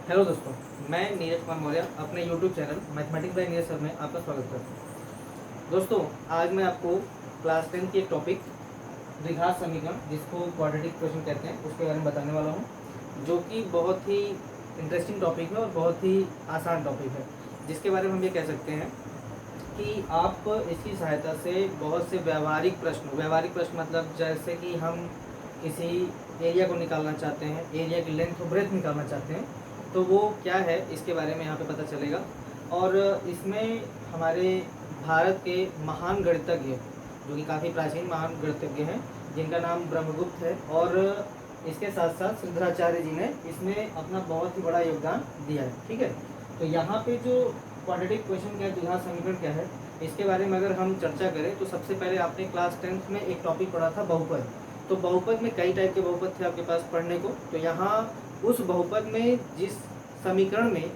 Hello दोस्तों, मैं नीरज कुमार मौर्य अपने YouTube channel mathematics bye Neeraj sir में आपका स्वागत करता हूँ। दोस्तों, आज मैं आपको क्लास 10 की एक टॉपिक द्विघात समीकरण, जिसको क्वाड्रेटिक क्वेश्चन कहते हैं, उसके बारे में बताने वाला हूँ, जो कि बहुत ही इंटरेस्टिंग टॉपिक है और बहुत ही आसान टॉपिक है, जिसके बारे में हम ये कह सकते हैं कि आप इसकी सहायता से बहुत से व्यावहारिक प्रश्न मतलब जैसे कि हम किसी एरिया को निकालना चाहते हैं, एरिया की लेंथ और ब्रेथ निकालना चाहते हैं, तो वो क्या है इसके बारे में यहाँ पे पता चलेगा। और इसमें हमारे भारत के महान गणितज्ञ, जो कि काफ़ी प्राचीन महान गणितज्ञ हैं, जिनका नाम ब्रह्मगुप्त है, और इसके साथ साथ श्रीधराचार्य जी ने इसमें अपना बहुत ही बड़ा योगदान दिया है। ठीक है, तो यहाँ पे जो क्वाड्रेटिक क्वेश्चन क्या है, द्विघात समीकरण क्या है, इसके बारे में अगर हम चर्चा करें तो सबसे पहले आपने क्लास 10th में एक टॉपिक पढ़ा था बहुपद। तो बहुपद में कई टाइप के बहुपद थे आपके पास पढ़ने को। तो यहाँ उस बहुपद में जिस समीकरण में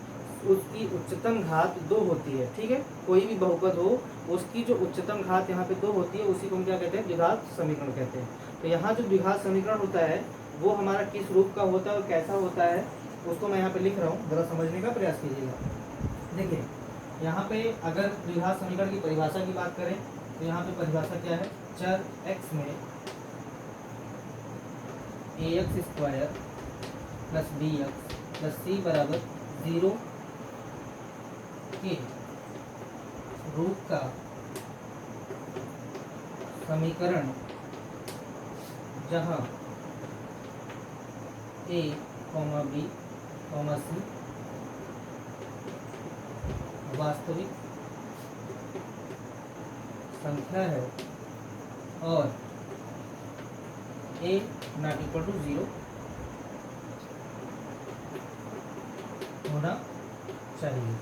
उसकी उच्चतम घात 2 होती है, ठीक है, कोई भी बहुपद हो उसकी जो उच्चतम घात यहाँ पे 2 होती है, उसी को हम क्या कहते हैं, द्विघात समीकरण कहते हैं। तो यहाँ जो द्विघात समीकरण होता है वो हमारा किस रूप का होता है और कैसा होता है, उसको मैं यहाँ पे लिख रहा हूँ, जरा समझने का प्रयास कीजिएगा। देखिए, यहाँ पे अगर द्विघात समीकरण की परिभाषा की बात करें तो यहाँ पे परिभाषा क्या है, चर x में ax² plus bx plus c बराबर 0 के रूप का समीकरण जहाँ a, b, c वास्तविक संख्या है और a नॉट इक्वल टू 0 होना चाहिए।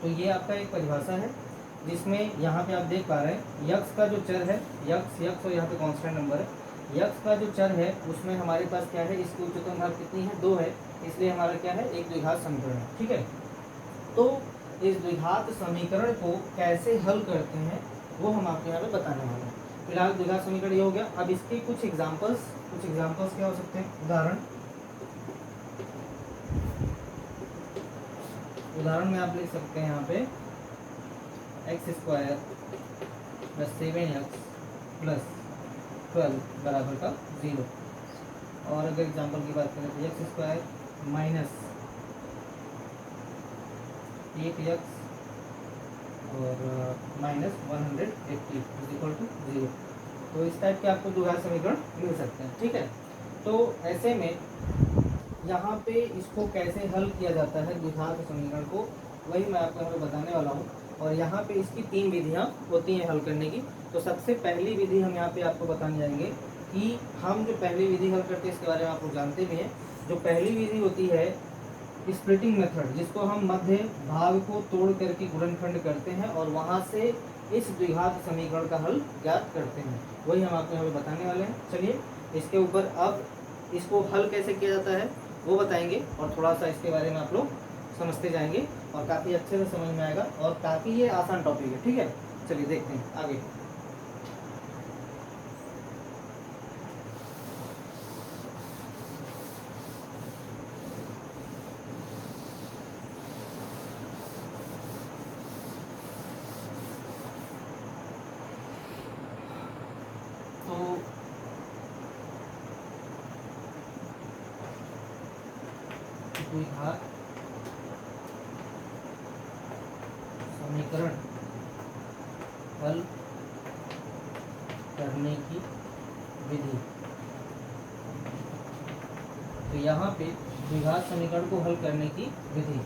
तो ये आपका एक परिभाषा है, जिसमें यहाँ पे आप देख पा रहे हैं यक्स का जो चर है, यक्स और यहाँ पे कांस्टेंट नंबर है, यक्स का जो चर है उसमें हमारे पास क्या है, इसकी उच्चतम घात कितनी है, 2 है, इसलिए हमारा क्या है, एक द्विघात समीकरण है। ठीक है, तो इस द्विघात समीकरण को कैसे हल करते हैं वो हम आपको यहाँ पे बताने वाले हैं। फिलहाल द्विघात समीकरण ये हो गया। अब इसके कुछ एग्जांपल्स क्या हो सकते हैं, उदाहरण में आप लिख सकते हैं यहाँ पे x² प्लस 7x प्लस 12 बराबर का 0। और अगर एग्जांपल की बात करें तो x² माइनस 8x और माइनस 180 इक्वल टू 0। तो इस टाइप के आपको द्विघात समीकरण मिल सकते हैं। ठीक है, तो ऐसे में यहाँ पे इसको कैसे हल किया जाता है द्विघात समीकरण को, वही मैं आपको यहाँ पे बताने वाला हूँ। और यहाँ पे इसकी 3 विधियाँ होती हैं हल करने की। तो सबसे पहली विधि हम यहाँ पे आपको बताने जाएंगे कि हम जो पहली विधि हल करते हैं इसके बारे में आप लोग जानते भी हैं। जो पहली विधि होती है स्प्लिटिंग मेथड, जिसको हम मध्य भाग को तोड़ करके गुणनखंड करते हैं और वहाँ से इस द्विघात समीकरण का हल ज्ञात करते हैं, वही हम आपको यहाँ पे बताने वाले हैं। चलिए, इसके ऊपर अब इसको हल कैसे किया जाता है वो बताएंगे और थोड़ा सा इसके बारे में आप लोग समझते जाएंगे और काफ़ी अच्छे से समझ में आएगा और काफ़ी ये आसान टॉपिक है। ठीक है, चलिए देखते हैं आगे। तो द्विघात समीकरण हल करने की विधि। तो यहाँ पे द्विघात समीकरण को हल करने की विधि,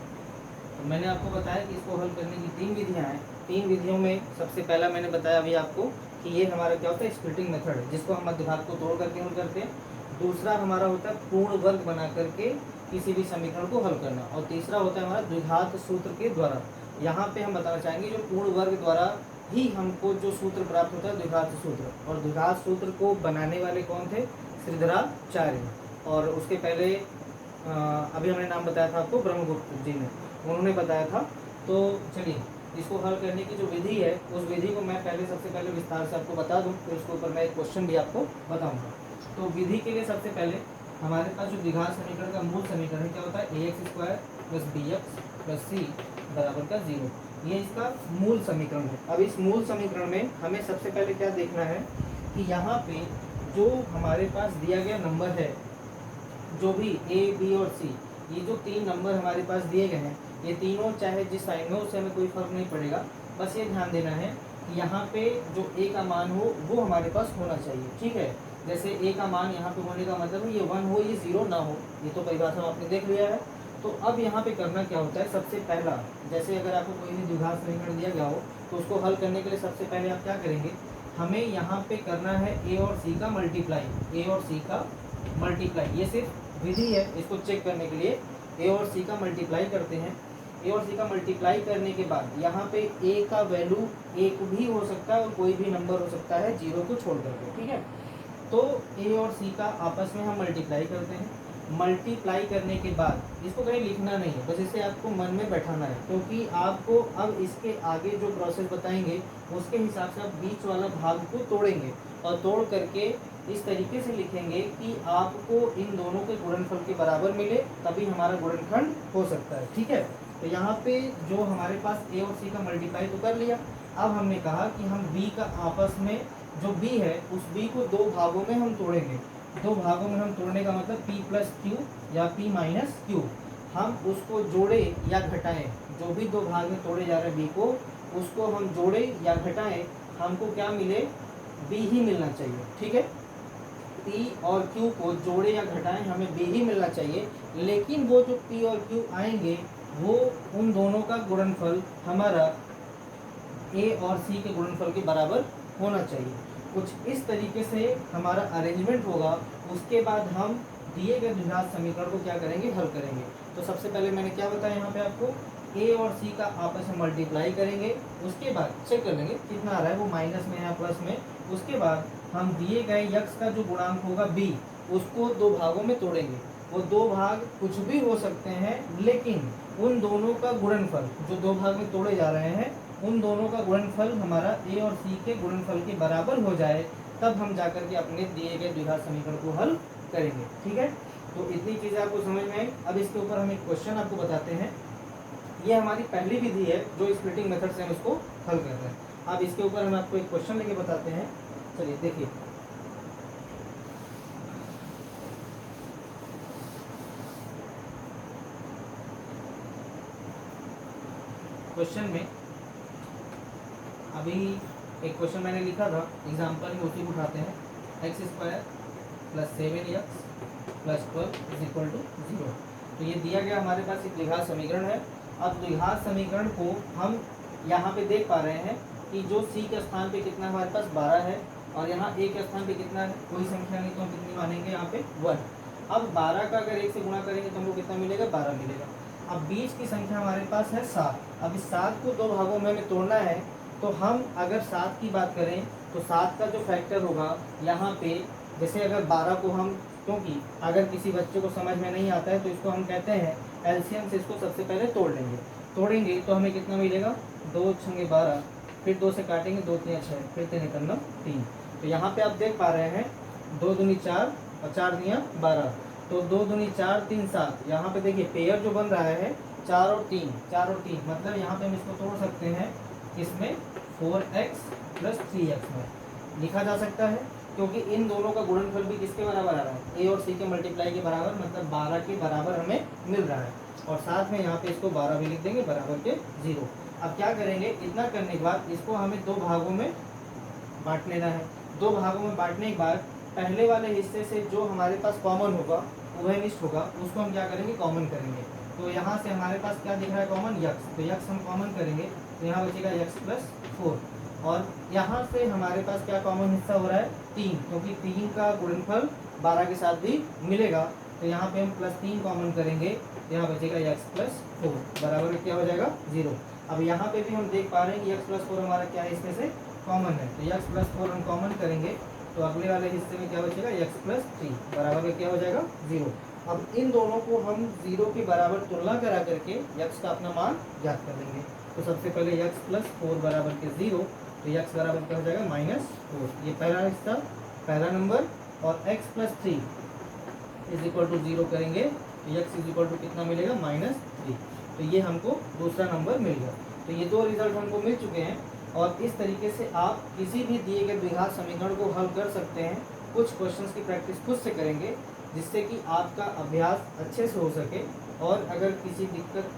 तो मैंने आपको बताया कि इसको हल करने की 3 विधियाँ हैं। 3 विधियों में सबसे पहला मैंने बताया अभी आपको कि ये हमारा क्या होता है, स्प्लिटिंग मेथड, जिसको हम मध्य भाग को तोड़ करके हल करते हैं। दूसरा हमारा होता है पूर्ण वर्ग बना करके किसी भी समीकरण को हल करना। और तीसरा होता है हमारा द्विघात सूत्र के द्वारा। यहाँ पे हम बताना चाहेंगे जो पूर्ण वर्ग द्वारा ही हमको जो सूत्र प्राप्त होता है, द्विघात सूत्र। और द्विघात सूत्र को बनाने वाले कौन थे, श्रीधराचार्य। और उसके पहले अभी हमने नाम बताया था आपको, ब्रह्मगुप्त जी ने, उन्होंने बताया था। तो चलिए, इसको हल करने की जो विधि है उस विधि को मैं सबसे पहले विस्तार से आपको बता दूं, फिर उसके ऊपर मैं एक क्वेश्चन भी आपको बताऊंगा। तो विधि के लिए सबसे पहले हमारे पास जो द्विघात समीकरण का मूल समीकरण क्या होता है, a x square plus b x plus c बराबर का 0। ये इसका मूल समीकरण है। अब इस मूल समीकरण में हमें सबसे पहले क्या देखना है कि यहाँ पे जो हमारे पास दिया गया नंबर है, जो भी ए बी और सी, ये जो 3 नंबर हमारे पास दिए गए हैं, ये तीनों चाहे जिस साइन में उससे हमें कोई फर्क नहीं पड़ेगा। बस ये ध्यान देना है कि यहाँ पे जो ए का मान हो वो हमारे पास होना चाहिए। ठीक है, जैसे ए का मान यहाँ पे होने का मतलब है ये 1 हो, ये 0 ना हो। ये तो परिभाषा आपने देख लिया है। तो अब यहाँ पे करना क्या होता है, सबसे पहला, जैसे अगर आपको कोई भी द्विघात समीकरण दिया गया हो तो उसको हल करने के लिए सबसे पहले आप क्या करेंगे, हमें यहाँ पे करना है ए और सी का मल्टीप्लाई। ए और सी का मल्टीप्लाई, ये सिर्फ विधि है इसको चेक करने के लिए। ए और सी का मल्टीप्लाई करते हैं। ए और सी का मल्टीप्लाई करने के बाद यहाँ पे ए का वैल्यू 1 भी हो सकता है और कोई भी नंबर हो सकता है 0 को छोड़ करके। ठीक है, तो ए और सी का आपस में हम मल्टीप्लाई करते हैं। मल्टीप्लाई करने के बाद इसको कहीं लिखना नहीं है, बस इसे आपको मन में बैठाना है, क्योंकि आपको अब इसके आगे जो प्रोसेस बताएंगे उसके हिसाब से आप बीच वाला भाग को तोड़ेंगे और तोड़ करके इस तरीके से लिखेंगे कि आपको इन दोनों के गुणनफल के बराबर मिले, तभी हमारा गुणनखंड हो सकता है। ठीक है, तो यहाँ पे जो हमारे पास ए और सी का मल्टीप्लाई तो कर लिया। अब हमने कहा कि हम बी का आपस में जो b है उस b को 2 भागों में हम तोड़ेंगे। 2 भागों में हम तोड़ने का मतलब p प्लस क्यू या p माइनस क्यू, हम उसको जोड़े या घटाएं। जो भी 2 भाग में तोड़े जा रहे हैं b को, उसको हम जोड़े या घटाएं, हमको क्या मिले, b ही मिलना चाहिए। ठीक है, p और q को जोड़े या घटाएं, हमें b ही मिलना चाहिए। लेकिन वो जो p और q आएंगे वो उन दोनों का गुणनफल हमारा a और c के गुणनफल के बराबर होना चाहिए। कुछ इस तरीके से हमारा अरेंजमेंट होगा। उसके बाद हम दिए गए द्विघात समीकरण को क्या करेंगे, हल करेंगे। तो सबसे पहले मैंने क्या बताया यहाँ पे आपको, ए और सी का आपस में मल्टीप्लाई करेंगे। उसके बाद चेक कर लेंगे कितना आ रहा है, वो माइनस में या प्लस में। उसके बाद हम दिए गए यक्स का जो गुणांक होगा बी, उसको 2 भागों में तोड़ेंगे। वो 2 भाग कुछ भी हो सकते हैं, लेकिन उन दोनों का गुणनफल जो 2 भाग में तोड़े जा रहे हैं, उन दोनों का गुणनफल हमारा ए और सी के गुणनफल के बराबर हो जाए, तब हम जाकर के अपने दिए गए द्विघात समीकरण को हल करेंगे। ठीक है, तो इतनी चीज़ें आपको समझ में आई। अब इसके ऊपर हम एक क्वेश्चन आपको बताते हैं। ये हमारी पहली विधि है जो स्प्लिटिंग मेथड से हम इसको हल कर रहे हैं। अब इसके ऊपर हम आपको एक क्वेश्चन लेके बताते हैं। चलिए देखिए, क्वेश्चन में अभी एक क्वेश्चन मैंने लिखा था एग्जाम्पल में, उसी को उठाते हैं। X square plus 7x plus 12 is equal to 0। तो ये दिया गया हमारे पास एक द्विघात समीकरण है। अब द्विघात समीकरण को हम यहाँ पे देख पा रहे हैं कि जो c के स्थान पे कितना हमारे पास 12 है और यहाँ a के स्थान पे कितना है, कोई संख्या नहीं, तो हम कितनी मानेंगे यहाँ पे 1। अब 12 का अगर 1 से गुणा करेंगे तो हमको कितना मिलेगा, 12 मिलेगा। अब बीच की संख्या हमारे पास है 7। अब इस 7 को 2 भागों में हमें तोड़ना है। तो हम अगर 7 की बात करें तो 7 का जो फैक्टर होगा यहाँ पे, जैसे अगर 12 को हम, क्योंकि अगर किसी बच्चे को समझ में नहीं आता है तो इसको हम कहते हैं एलसीएम से इसको सबसे पहले तोड़ेंगे तो हमें कितना मिलेगा, 2 छंगे 12, फिर 2 से काटेंगे, 2 3 6, फिर 3 करना 3। तो यहाँ पे आप देख पा रहे हैं 2 दूनी 4 और 4 दिया 12, तो 2 दूनी 4 3 7। यहाँ पे देखिए पेयर जो बन रहा है 4 और 3, 4 और 3, मतलब यहाँ पे हम इसको तोड़ सकते हैं इसमें 4x प्लस 3x में लिखा जा सकता है, क्योंकि इन दोनों का गुणनफल भी किसके बराबर आ रहा है, ए और सी के मल्टीप्लाई के बराबर, मतलब 12 के बराबर हमें मिल रहा है। और साथ में यहाँ पे इसको 12 भी लिख देंगे बराबर के 0। अब क्या करेंगे, इतना करने के बाद इसको हमें 2 भागों में बांट लेना है। 2 भागों में बांटने के बाद पहले वाले हिस्से से जो हमारे पास कॉमन होगा, उभयनिष्ठ होगा, उसको हम क्या करेंगे, कॉमन करेंगे। तो यहाँ से हमारे पास क्या दिख रहा है, कॉमन यक्स, तो यक्स हम कॉमन करेंगे तो यहाँ बचेगा यक्स प्लस 4। और यहाँ से हमारे पास क्या कॉमन हिस्सा हो रहा है, 3, क्योंकि 3 का गुणनफल 12 के साथ भी मिलेगा। तो यहाँ पे हम प्लस 3 कॉमन करेंगे, यहाँ बचेगा यक्स प्लस 4 बराबर क्या हो जाएगा 0। अब यहाँ पे भी हम देख पा रहे हैं कि यक्स प्लस 4 हमारा क्या है, इसमें से कॉमन है, तो यक्स प्लस 4 हम कॉमन करेंगे तो अगले वाले हिस्से में क्या बचेगा, यक्स प्लस 3 बराबर क्या हो जाएगा 0। अब इन दोनों को हम 0 के बराबर तुलना करा करके यक्स का अपना मान ज्ञात कर लेंगे। तो सबसे पहले यक्स प्लस 4 बराबर के 0, तो यक्स बराबर क्या हो जाएगा -4, ये पहला हिस्सा, पहला नंबर। और x plus 3 is equal to 0 करेंगे एक्स इज इक्वल टू कितना मिलेगा, -3। तो ये हमको दूसरा नंबर मिल गया। तो ये दो रिजल्ट हमको मिल चुके हैं और इस तरीके से आप किसी भी दिए गए द्विघात समीकरण को हल कर सकते हैं। कुछ क्वेश्चंस की प्रैक्टिस खुद से करेंगे जिससे कि आपका अभ्यास अच्छे से हो सके। और अगर किसी दिक्कत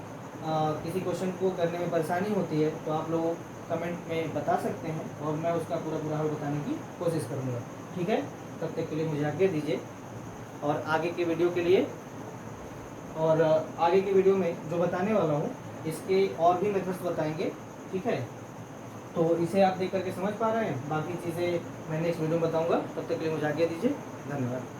किसी क्वेश्चन को करने में परेशानी होती है तो आप लोग कमेंट में बता सकते हैं और मैं उसका पूरा हल बताने की कोशिश करूँगा। ठीक है, तब तक के लिए मुझे आज्ञा दीजिए। और आगे के वीडियो के लिए और आगे के वीडियो में जो बताने वाला हूँ इसके और भी मेथड्स बताएंगे। ठीक है, तो इसे आप देख करके समझ पा रहे हैं। बाकी चीज़ें मैं नेक्स्ट वीडियो में बताऊँगा। तब तक के लिए मुझे आज्ञा दीजिए। धन्यवाद।